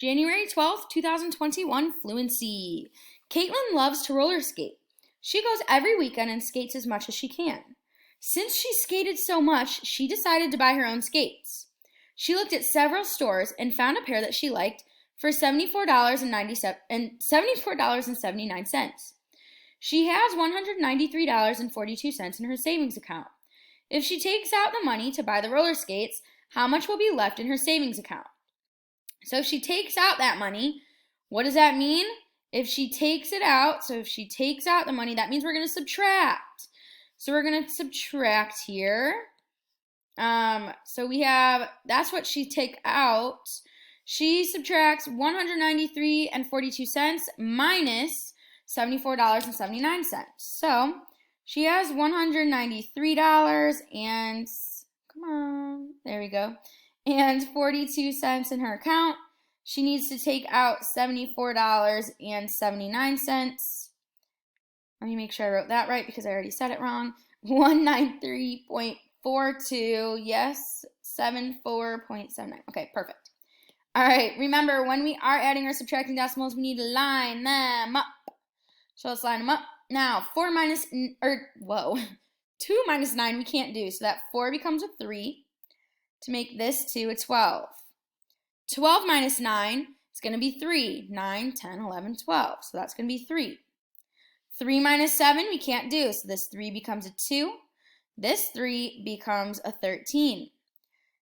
January 12th, 2021, Fluency. Caitlin loves to roller skate. She goes every weekend and skates as much as she can. Since she skated so much, she decided to buy her own skates. She looked at several stores and found a pair that she liked for $74.79. She has $193.42 in her savings account. If she takes out the money to buy the roller skates, how much will be left in her savings account? So if she takes out that money, what does that mean? If she takes it out, so if she takes out the money, that means we're going to subtract. So we're going to subtract here. So we have, that's what she take out. She subtracts $193.42 minus $74.79. So she has $193 and, come on, there we go, and 42 cents in her account. She needs to take out $74.79. Let me make sure I wrote that right because I already said it wrong. 193.42, yes, 74.79. Okay, perfect. All right, remember, when we are adding or subtracting decimals, we need to line them up. So let's line them up. Now, 2 minus 9 we can't do, so that 4 becomes a 3. To make this 2 a 12. 12 minus 9 is going to be 3. 9, 10, 11, 12. So that's going to be 3. 3 minus 7 we can't do, so this 3 becomes a 2. This 3 becomes a 13.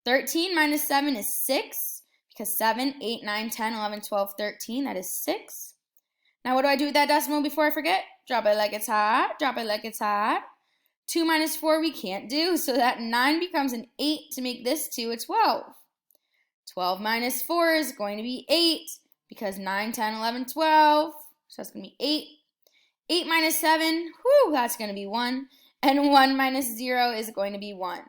13 minus 7 is 6, because 7, 8, 9, 10, 11, 12, 13, that is 6. Now what do I do with that decimal before I forget? Drop it like it's hot, drop it like it's hot. 2 minus 4 we can't do, so that 9 becomes an 8 to make this 2 a 12. 12 minus 4 is going to be 8, because 9, 10, 11, 12, so that's going to be 8. 8 minus 7, that's going to be 1, and 1 minus 0 is going to be 1.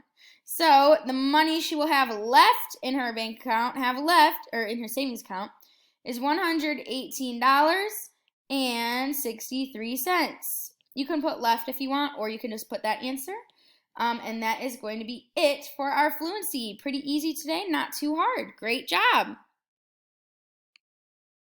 So the money she will have left in her bank account, in her savings account, is $118.63. You can put left if you want, or you can just put that answer. And that is going to be it for our fluency. Pretty easy today, not too hard. Great job.